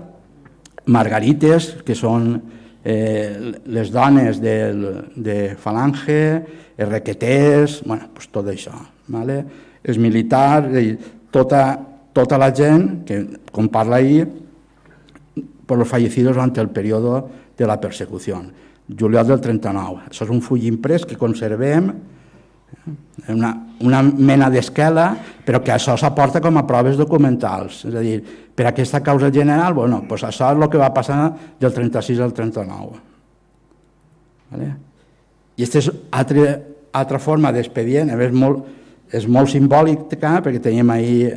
Margarites, que són les dones de Falange, els requeters, tot això, els militars, tota la gent que, com parla ahí, por los fallecidos durante el periodo de la persecución. Juliol del 39. Això és un full imprès que conservem, una mena d'esquela, però que això s'aporta com a proves documentals. És a dir, per aquesta causa general, això és el que va passar del 36 al 39. I aquesta és altra forma d'expedient, és molt simbòlica, perquè tenim ahir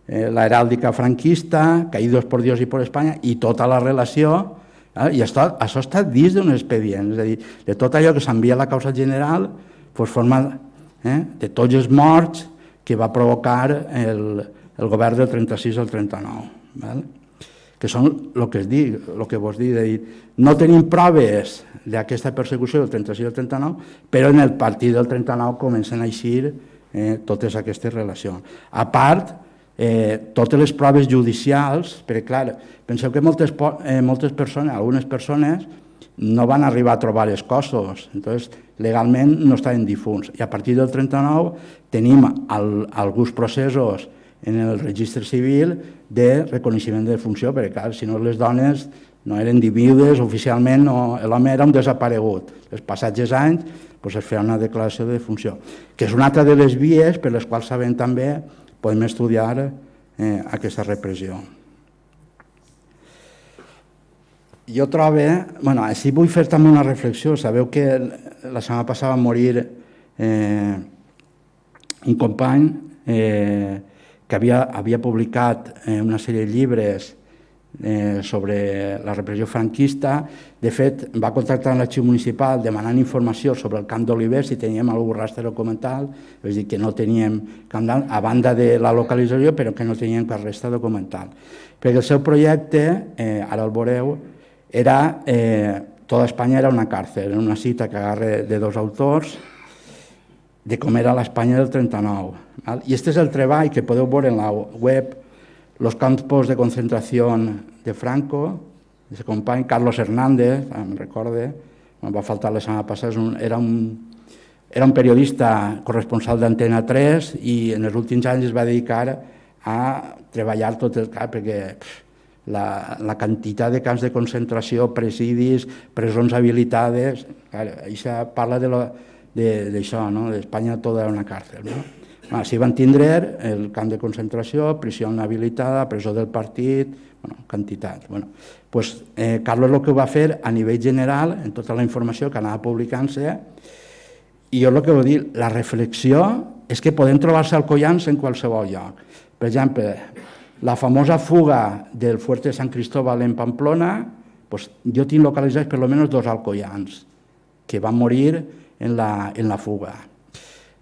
la heràldica franquista, Caídos por Dios y por España, i tota la relació. I això està dins d'un expedient, és a dir, de tot allò que s'envia a la causa general, forma de tots els morts que va provocar el govern del 36 al 39, que són el que vos dic, no tenim proves d'aquesta persecució del 36 al 39, però en el partit del 39 comencen a eixir totes aquestes relacions. A part, totes les proves judicials, perquè clar, penseu que moltes persones, algunes persones, no van arribar a trobar els cossos, entonces legalment no estaven difunts. I a partir del 39 tenim alguns processos en el registre civil de reconeixement de funció, perquè clar, si no les dones no eren viudes, oficialment l'home era un desaparegut. Els passats anys es feia una declaració de defunció, que és una altra de les vies per les quals sabem també podem estudiar aquesta repressió. Jo trobo, així vull fer també una reflexió. Sabeu que la setmana passada va morir un company que havia publicat una sèrie de llibres sobre la repressió franquista. De fet, va contactar l'arxiu municipal demanant informació sobre el Camp d'Oliver, si teníem algun rastre documental, és a dir, que no teníem cap a banda de la localització, però que no teníem cap resta documental. Perquè el seu projecte, ara el veureu, era Tota Espanya era una càrcel, una cita que agarra de dos autors de com era l'Espanya del 39. I aquest és el treball que podeu veure en la web, Los campos de concentración de Franco, d'aquest company, Carlos Hernández, em recorde, em va faltar la setmana passada, era un periodista corresponsal d'Antena 3 i en els últims anys es va dedicar a treballar tot el cap, perquè la quantitat de camps de concentració, presidis, presons habilitades, això parla d'això, d'Espanya tota era una càrcel. S'hi van tindre el camp de concentració, prisió inhabilitada, presó del partit, quantitat. Carlos el que ho va fer a nivell general, en tota la informació que anava publicant-se, i jo el que vull dir, la reflexió és que podem trobar-se alcoians en qualsevol lloc. Per exemple, la famosa fuga del Fuerte de San Cristóbal en Pamplona, jo tinc localitzats per almenys 2 alcoians que van morir en la fuga.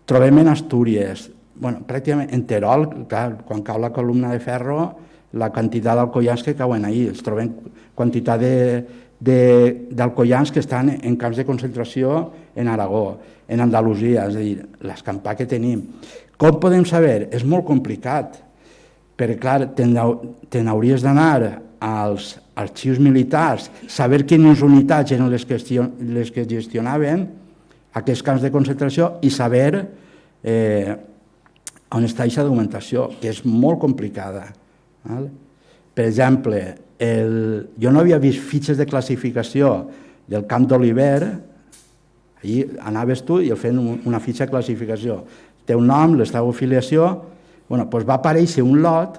Trobem en Astúries, pràcticament en Terol, quan cau la columna de ferro, la quantitat d'alcoians que cauen ahir. Es troben quantitat d'alcoians que estan en camps de concentració en Aragó, en Andalusia, és a dir, l'escampar que tenim. Com podem saber? És molt complicat, perquè, clar, te n'hauries d'anar als arxius militars, saber quines unitats eren les que gestionaven aquests camps de concentració i saber on està aquesta documentació, que és molt complicada. Per exemple, jo no havia vist fitxes de classificació del Camp d'Oliver, allí anaves tu i feien una fitxa de classificació. Té un nom, l'estat d'afiliació, va aparèixer un lot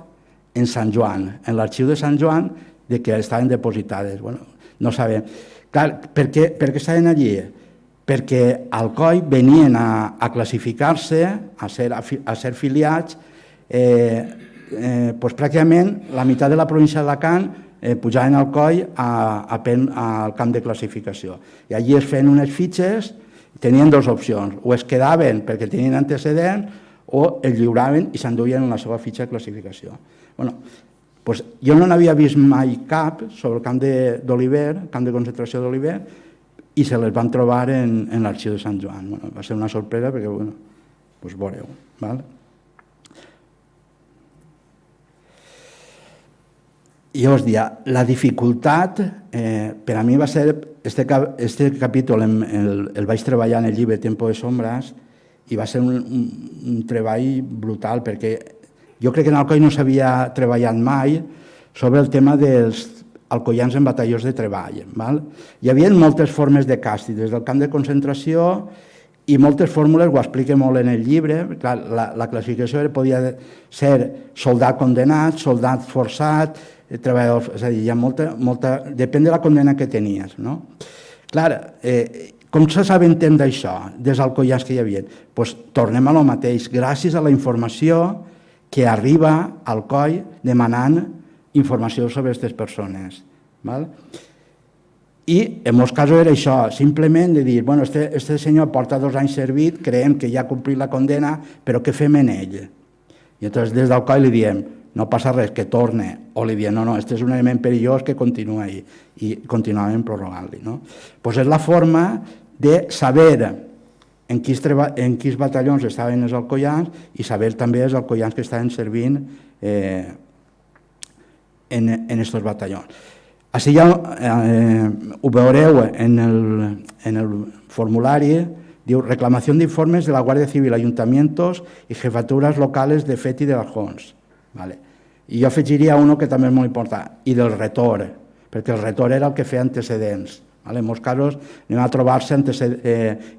en Sant Joan, en l'arxiu de Sant Joan, de que estaven depositades. No sabem. Per què estaven allí? Perquè al COI venien a classificar-se, a ser filiats, pràcticament la meitat de la província d'Alacant pujaven al COI al camp de classificació. I allí es feien unes fitxes, tenien 2 opcions, o es quedaven perquè tenien antecedents o es lliuraven i s'enduien en la seva fitxa de classificació. Jo no n'havia vist mai cap sobre el camp d'Oliver, camp de concentració d'Oliver, i se les van trobar en l'arxiu de Sant Joan. Va ser una sorpresa perquè, veureu. I us dia, la dificultat, per a mi va ser, este capítol el vaig treballar en el llibre Tiempo de Sombras i va ser un treball brutal perquè jo crec que en Alcoi no s'havia treballat mai sobre el tema dels alcoians en batallons de treball. Hi havia moltes formes de càstig, des del camp de concentració i moltes fórmules, ho explica molt en el llibre. La classificació podia ser soldat condemnat, soldat forçat, treballador, és a dir, hi ha molta... Depèn de la condemna que tenies. Com se s'aventem d'això, dels alcoians que hi havia? Tornem a lo mateix, gràcies a la informació que arriba al COI demanant informació sobre aquestes persones. I en molts casos era això, simplement de dir, este senyor porta 2 anys servit, creiem que ja ha complit la condena, però què fem en ell? I llavors des del COI li diem, no passa res, que torne, o li diem, no, este és un element perillós que continua ahí, i continuàvem prorrogant-li. És la forma de saber en quins batallons estaven els alcoians i saber també els alcoians que estaven servint en estos batallons. Així ja ho veureu en el formulari, diu reclamació d'informes de la Guàrdia Civil, ayuntamientos i jefaturas locales de FET i de Bajons. I jo afegiria uno que també és molt important, i del retor, perquè el retor era el que feia antecedents. En molts casos anem a trobar-se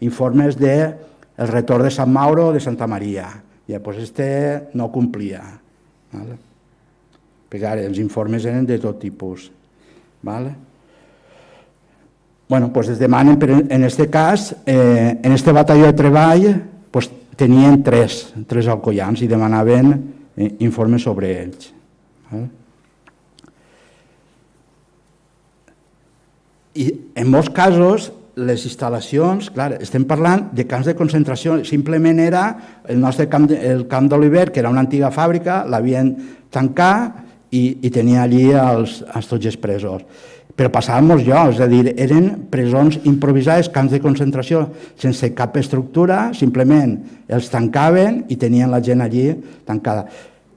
informes del retor de Sant Mauro o de Santa Maria. I doncs este no complia. Perquè ara els informes eren de tot tipus. Bueno, pues es demanen, en este cas, en este batalló de treball, pues tenien tres alcoians i demanaven informes sobre ells. I en molts casos les instal·lacions, clar, estem parlant de camps de concentració, simplement era el nostre camp d'Oliver, que era una antiga fàbrica, l'havien tancat i tenia allí tots els presos. Però passaven molts llocs, és a dir, eren presons improvisades, camps de concentració, sense cap estructura, simplement els tancaven i tenien la gent allí tancada.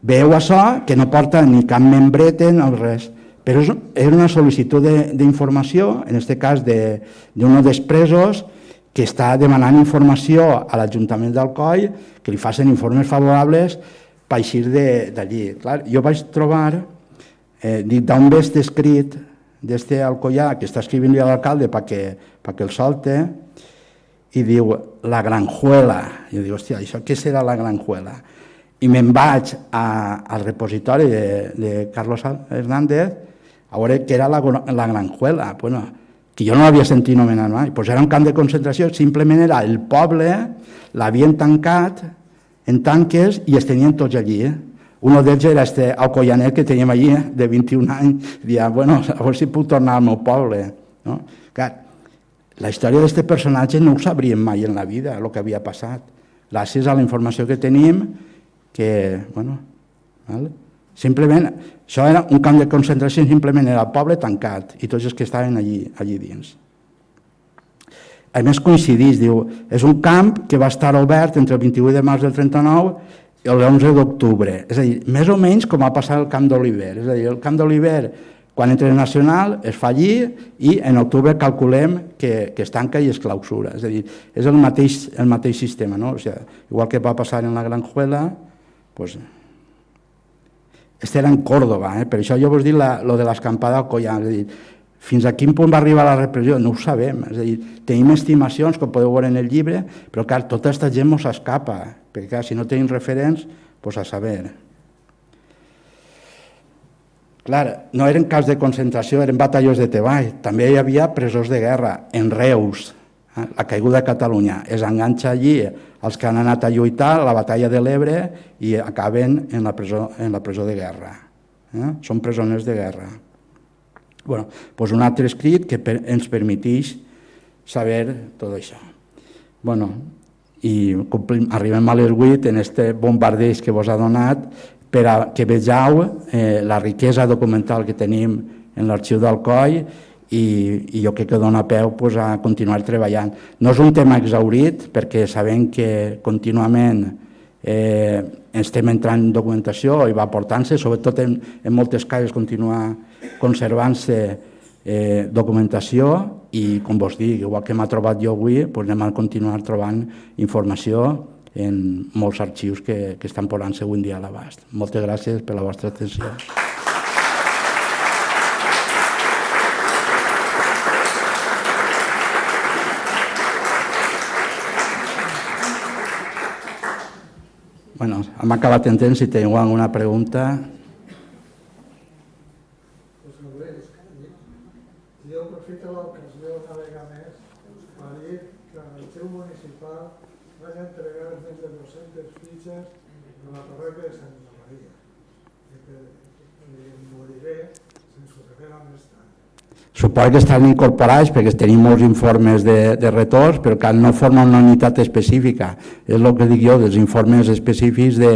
Veieu això, que no porta ni cap membrete, no res, però era una sol·licitud d'informació, en aquest cas d'un dels presos, que està demanant informació a l'Ajuntament d'Alcoi, que li facin informes favorables per eixir d'allí. Jo vaig trobar, dic, d'on ve aquest escrit d'este alcoià que està escrivint-li a l'alcalde perquè el solte, i diu, la Granjuela. Jo dic, hòstia, això què serà la Granjuela? I me'n vaig al repositori de Carlos Hernández a veure què era la Granjuela, que jo no l'havia sentit nomenar mai. Era un camp de concentració, simplement era el poble, l'havien tancat en tanques i es tenien tots allí. Un d'ells era este alcoianet que teníem allí, de 21 anys, deia, bueno, a veure si puc tornar al meu poble. La història d'aquest personatge no ho sabríem mai en la vida, el que havia passat. Gràcies a la informació que tenim, que, bueno, simplement, això era un camp de concentració, simplement era el poble tancat i tots els que estaven allí dins. A més coincideix, diu, és un camp que va estar obert entre el 28 de març del 39 i l'11 d'octubre, és a dir, més o menys com ha passat el camp d'Oliver, és a dir, el camp d'Oliver, quan entra en nacional, es fa allí i en octubre calculem que es tanca i es clausura, és a dir, és el mateix sistema, no? O sigui, igual que va passar en la Granjuela, doncs... Este era en Córdoba, per això jo vos dic lo de l'escampada alcoià, és a dir, fins a quin punt va arribar la repressió no ho sabem, és a dir, tenim estimacions, com podeu veure en el llibre, però clar, tota aquesta gent mos escapa, perquè clar, si no tenim referents, doncs a saber. Clar, no eren camps de concentració, eren batallons de treball, també hi havia presors de guerra, en Reus, la caiguda de Catalunya, es enganxa allí els que han anat a lluitar a la batalla de l'Ebre i acaben en la presó de guerra. Són presoners de guerra. Doncs un altre escrit que ens permeteix saber tot això. I arribem a les 8 en aquest bombardeig que vos ha donat per que vegeu la riquesa documental que tenim en l'arxiu d'Alcoi i jo crec que dona peu a continuar treballant. No és un tema exhaurit perquè sabem que contínuament estem entrant en documentació i va aportant-se, sobretot en moltes cases continua conservant-se documentació i, com vos dic, igual que m'ha trobat jo avui, anem a continuar trobant informació en molts arxius que estan posant-se avui dia a l'abast. Moltes gràcies per la vostra atenció. Hem acabat en temps, si teniu alguna pregunta. Jo aprofito l'ocasió una vegada més per dir que en el seu municipal vaig entregar més de 200 fitxes a la parròquia de Santa Maria. M'ho diré sense saber on estan. Suposo que estan incorporats perquè tenim molts informes de retorns, però que no formen una unitat específica. És el que dic jo, dels informes específics de...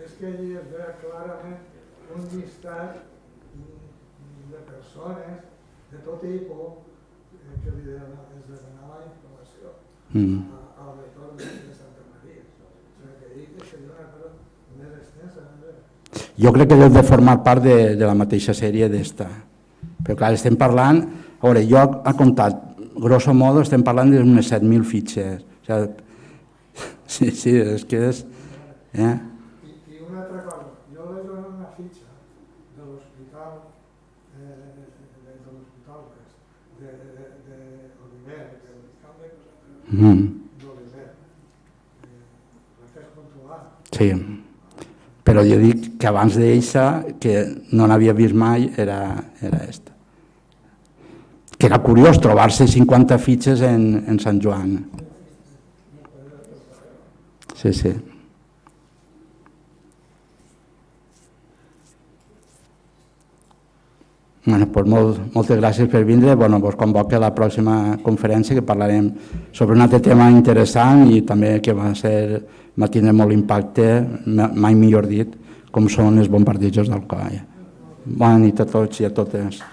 És que allí es veu clarament un llistat de persones de tot tipus que li demanava informació al retorn de Santa Maria. O sigui, que dic que seria una cosa més extensa. Jo crec que deu de formar part de la mateixa sèrie d'esta. Però clar, estem parlant... A veure, jo he comptat, grosso modo, estem parlant d'unes 7.000 fitxes. O sigui, sí, és que és... I una altra cosa, jo vaig donar una fitxa de l'hospital d'Oliver, del camp d'Oliver, refers controlat. Sí, però jo dic que abans d'eixa, que no n'havia vist mai, era esta. Que era curiós trobar-se 50 fitxes en Sant Joan. Sí, sí. Bueno, pues moltes gràcies per vindre. Bueno, vos convoco a la pròxima conferència que parlarem sobre un altre tema interessant i també que va tindre molt impacte, mai millor dit, com són els bombardejos d'Alcoia. Bona nit a tots i a totes.